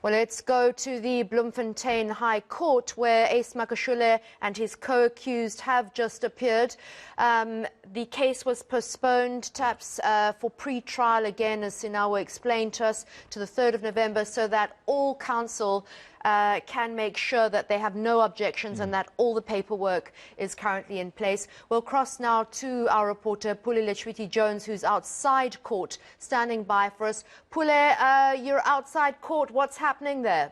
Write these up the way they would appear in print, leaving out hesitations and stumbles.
Well, let's go to the Bloemfontein High Court, where Ace Magashule and his co-accused have just appeared. The case was postponed, perhaps for pre-trial again, as Sinawa explained to us, to the 3rd of November, so that all counsel can make sure that they have no objections and that all the paperwork is currently in place. We'll cross now to our reporter, Pule Letshwiti-Jones, who's outside court, standing by for us. Pule, you're outside court. What's happening there?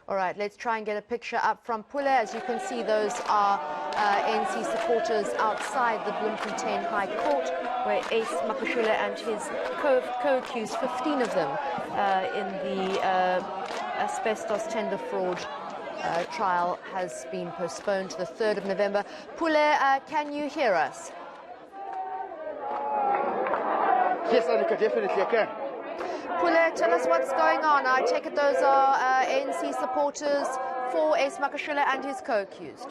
All right, let's try and get a picture up from Pule. As you can see, those are ANC supporters outside the Bloemfontein High Court, where Ace Magashule and his co-accused, 15 of them, in the asbestos tender fraud trial, has been postponed to the 3rd of November. Pule, can you hear us? Yes, Annika, definitely I can. Pule, tell us what's going on. I take it those are ANC supporters for Ace Magashule and his co-accused.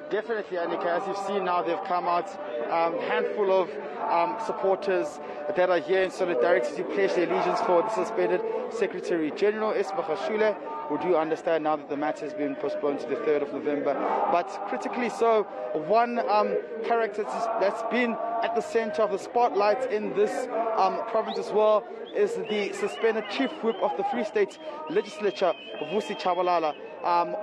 Definitely, Annika. As you've seen now, they've come out, handful of supporters that are here in solidarity to pledge their allegiance for the suspended Secretary General, Ace Magashule. We do understand now that the matter has been postponed to the 3rd of November. But critically so, one character that's been at the center of the spotlight in this province as well is the suspended Chief Whip of the Free State Legislature, Vusi Chabalala.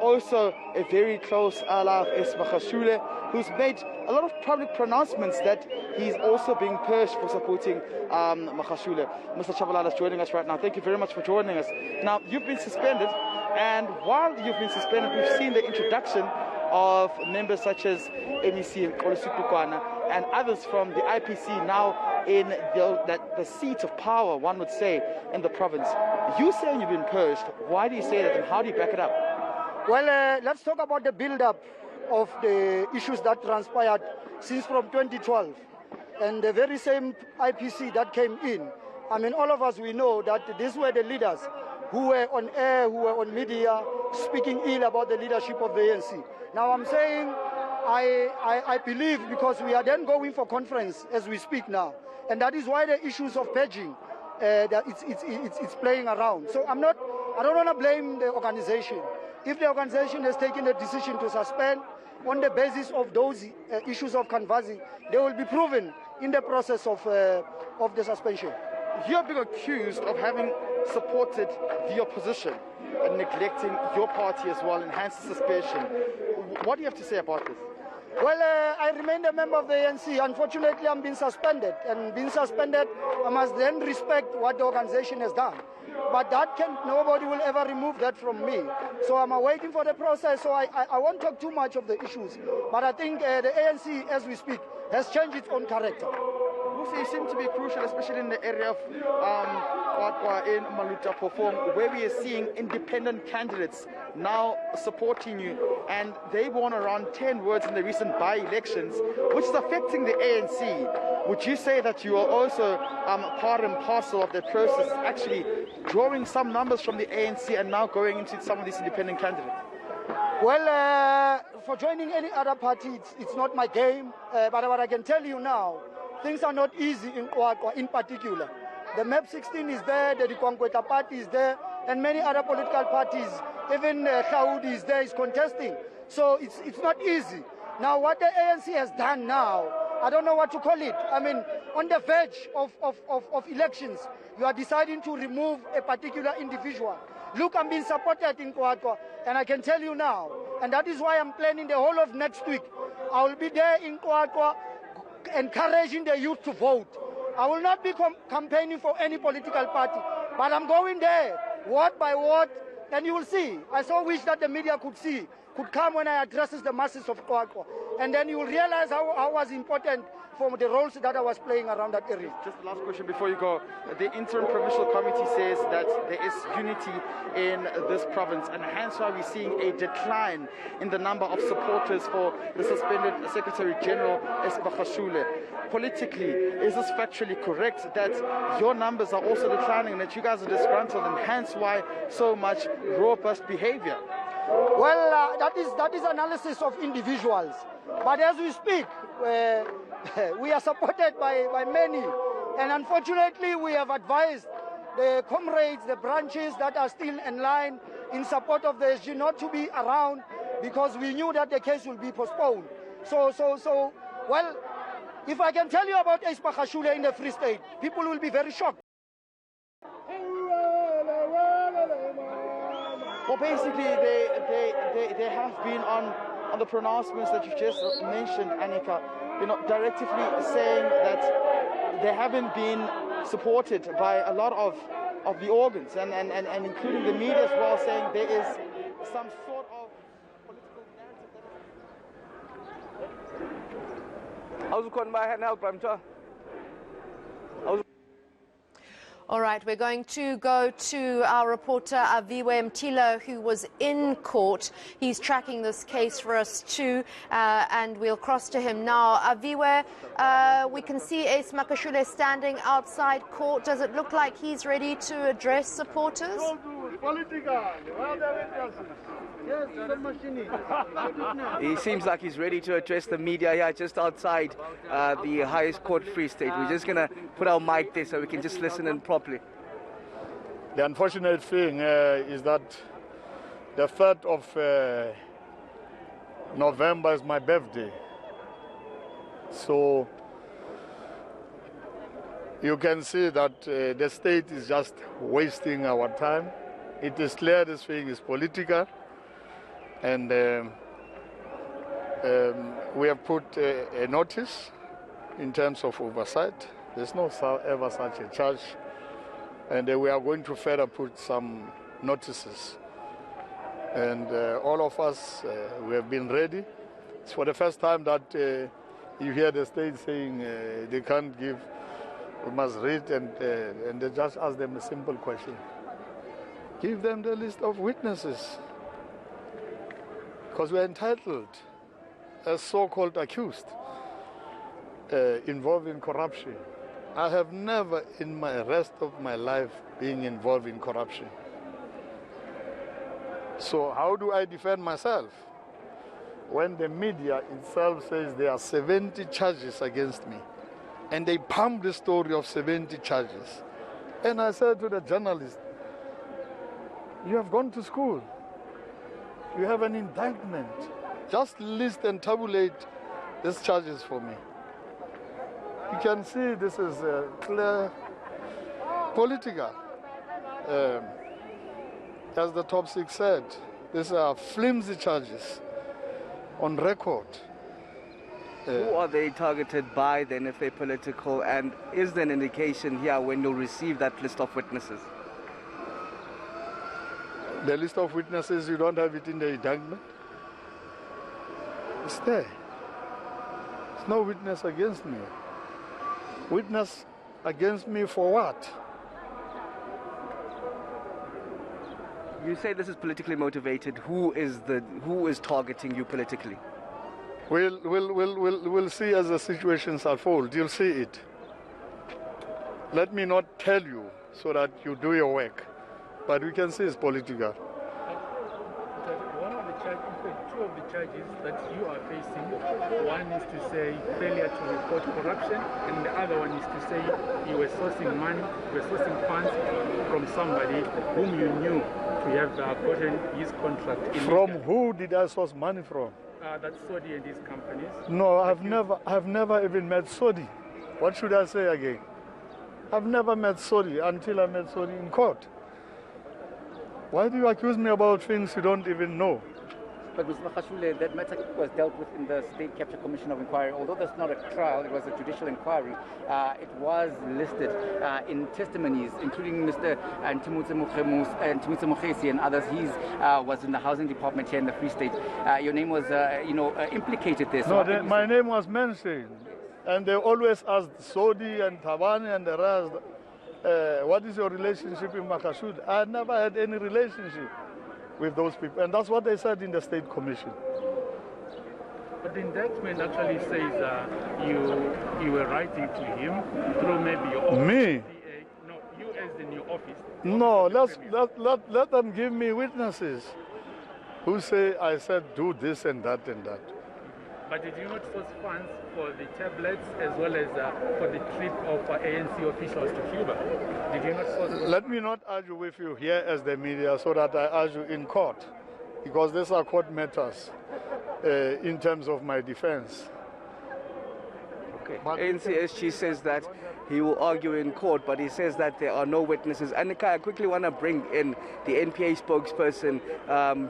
Also a very close ally of Ace Magashule, who's made a lot of public pronouncements that he's also being purged for supporting Magashule. Mr. Chabalala is joining us right now. Thank you very much for joining us. Now, you've been suspended, and while you've been suspended, we've seen the introduction of members such as MEC Nkolusipukwana and others from the IPC now in the seat of power, one would say, in the province. You saying you've been purged. Why do you say that, and how do you back it up? Well, let's talk about the build-up of the issues that transpired since from 2012. And the very same IPC that came in, I mean, all of us, we know that these were the leaders who were on air, who were on media, speaking ill about the leadership of the ANC. Now, I'm saying I believe, because we are then going for conference as we speak now, and that is why the issues of purging, that it's playing around. So I don't want to blame the organization. If the organization has taken a decision to suspend on the basis of those issues of canvassing, they will be proven in the process of the suspension. You're being accused of having supported the opposition and neglecting your party as well, and hence the suspension. What do you have to say about this? Well, I remain a member of the ANC. Unfortunately, I'm being suspended. And being suspended, I must then respect what the organization has done. But nobody will ever remove that from me. So I'm waiting for the process, so I won't talk too much of the issues. But I think the ANC, as we speak, has changed its own character. You seem to be crucial, especially in the area of in Maluta Perform, where we are seeing independent candidates now supporting you, and they won around 10 wards in the recent by-elections, which is affecting the ANC. Would you say that you are also part and parcel of the process, actually drawing some numbers from the ANC and now going into some of these independent candidates? Well, for joining any other party, it's not my game, but what I can tell you now, things are not easy in Kwakwa in particular. The MAP 16 is there, the Rikwangweta party is there, and many other political parties, even Khaudi is there, is contesting. So it's not easy. Now, what the ANC has done now, I don't know what to call it. I mean, on the verge of elections, you are deciding to remove a particular individual. Look, I'm being supported in Kwakwa, and I can tell you now, and that is why I'm planning the whole of next week. I will be there in Kwakwa, encouraging the youth to vote. I will not be campaigning for any political party, but I'm going there, word by word, and you will see. I so wish that the media could come when I address the masses of Kwakwa, and then you will realize how was important for the roles that I was playing around that area. Just the last question before you go. The interim provincial committee says that there is unity in this province, and hence why we're seeing a decline in the number of supporters for the suspended Secretary General, Ace Magashule. Politically, is this factually correct that your numbers are also declining and that you guys are disgruntled, and hence why so much robust behavior? Well, that is analysis of individuals. But as we speak, We are supported by many. And unfortunately, we have advised the comrades, the branches that are still in line in support of the SG not to be around because we knew that the case will be postponed. So, well, if I can tell you about Ace Magashule in the Free State, people will be very shocked. Well, basically, they have been on the pronouncements that you just mentioned, Annika, directly saying that they haven't been supported by a lot of the organs and including the media as well, saying there is some sort of political narrative. How's it going, my hand help, Mtila? All right, we're going to go to our reporter Aviwe Mtila, who was in court. He's tracking this case for us too, and we'll cross to him now. Aviwe, we can see Ace Magashule standing outside court. Does it look like he's ready to address supporters? He seems like he's ready to address the media here just outside the highest court, Free State. We're just going to put our mic there so we can just listen in properly. The unfortunate thing is that the 3rd of November is my birthday. So you can see that the state is just wasting our time. It is clear this thing is political. And we have put a notice in terms of oversight. There's no ever such a charge. And we are going to further put some notices. And all of us, we have been ready. It's for the first time that you hear the state saying they can't give, we must read, and they just ask them a simple question. Give them the list of witnesses. Because we're entitled, as so-called accused, involved in corruption. I have never in my rest of my life been involved in corruption. So how do I defend myself? When the media itself says there are 70 charges against me, and they pump the story of 70 charges. And I said to the journalist, you have gone to school. You have an indictment. Just list and tabulate these charges for me. You can see this is clear political. As the top 6 said, these are flimsy charges on record. Who are they targeted by then if they're political? And is there an indication here when you'll receive that list of witnesses? The list of witnesses, you don't have it in the indictment? It's there. There's no witness against me. Witness against me for what? You say this is politically motivated. Who is targeting you politically? We'll see as the situations unfold. You'll see it. Let me not tell you so that you do your work. But we can see it's political. One of the charges, two of the charges that you are facing, one is to say failure to report corruption, and the other one is to say you were sourcing money, you were sourcing funds from somebody whom you knew to have gotten his contract. From who did I source money from? That's Sodi and his companies. No, I've never even met Sodi. What should I say again? I've never met Sodi until I met Sodi in court. Why do you accuse me about things you don't even know? But Mr. Magashule, that matter was dealt with in the State Capture Commission of Inquiry. Although that's not a trial, it was a judicial inquiry. It was listed in testimonies, including Mr. Ntimutse Mokhesi and others. He was in the housing department here in the Free State. Your name was, implicated there. So no, my name was mentioned. And they always asked Sodi and Tabani and the rest, what is your relationship in Magashule? I never had any relationship with those people. And that's what they said in the State Commission. But the indictment actually says you were writing to him through maybe your office. Me? No, you as the new office. No, let them give me witnesses who say I said do this and that and that. But did you not source funds for the tablets as well as for the trip of ANC officials to Cuba? Did you not source? Let me not argue with you here as the media so that I argue in court, because these are court matters in terms of my defense. Okay. NCSG says that he will argue in court, but he says that there are no witnesses. And I quickly want to bring in the NPA spokesperson,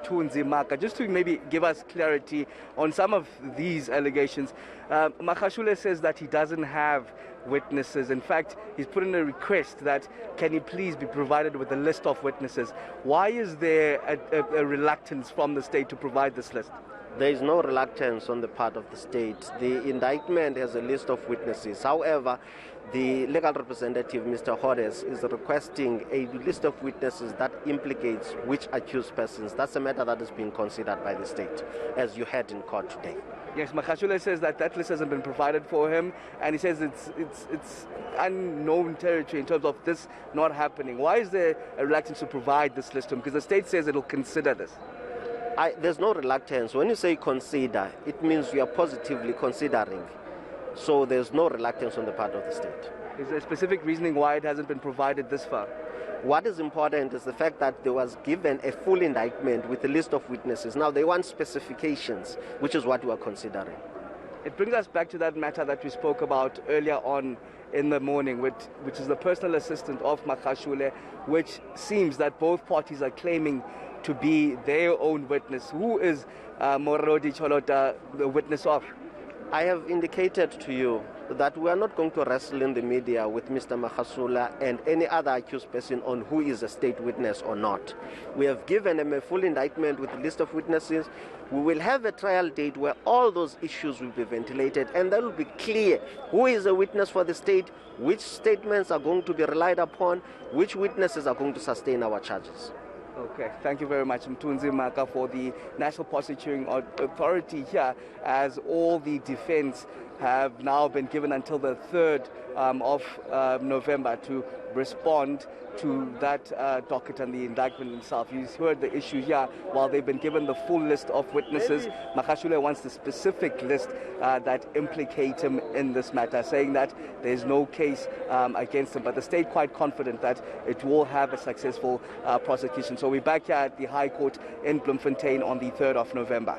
Tunzi Maka, just to maybe give us clarity on some of these allegations. Magashule says that he doesn't have witnesses. In fact, he's put in a request that can he please be provided with a list of witnesses. Why is there a reluctance from the state to provide this list? There is no reluctance on the part of the state. The indictment has a list of witnesses. However, the legal representative, Mr. Hodes, is requesting a list of witnesses that implicates which accused persons. That's a matter that is being considered by the state, as you heard in court today. Yes, Magashule says that that list hasn't been provided for him, and he says it's unknown territory in terms of this not happening. Why is there a reluctance to provide this list to him? Because the state says it will consider this. There's no reluctance. When you say consider, it means you are positively considering. So there's no reluctance on the part of the state. Is there a specific reasoning why it hasn't been provided this far? What is important is the fact that there was given a full indictment with a list of witnesses. Now they want specifications, which is what we are considering. It brings us back to that matter that we spoke about earlier on in the morning, which is the personal assistant of Magashule, which seems that both parties are claiming to be their own witness. Who is Morodi Cholota the witness of? I have indicated to you that we are not going to wrestle in the media with Mr. Magashule and any other accused person on who is a state witness or not. We have given him a full indictment with a list of witnesses. We will have a trial date where all those issues will be ventilated, and that will be clear who is a witness for the state, which statements are going to be relied upon, which witnesses are going to sustain our charges. Okay, thank you very much, Mtunzi Maka, for the National Prosecuting Authority here, as all the defense have now been given until the 3rd of November to respond to that docket and the indictment itself. You heard the issue here. While they've been given the full list of witnesses, Magashule wants the specific list that implicate him in this matter, saying that there's no case against him, but the state quite confident that it will have a successful prosecution. So we're back here at the High Court in Bloemfontein on the 3rd of November.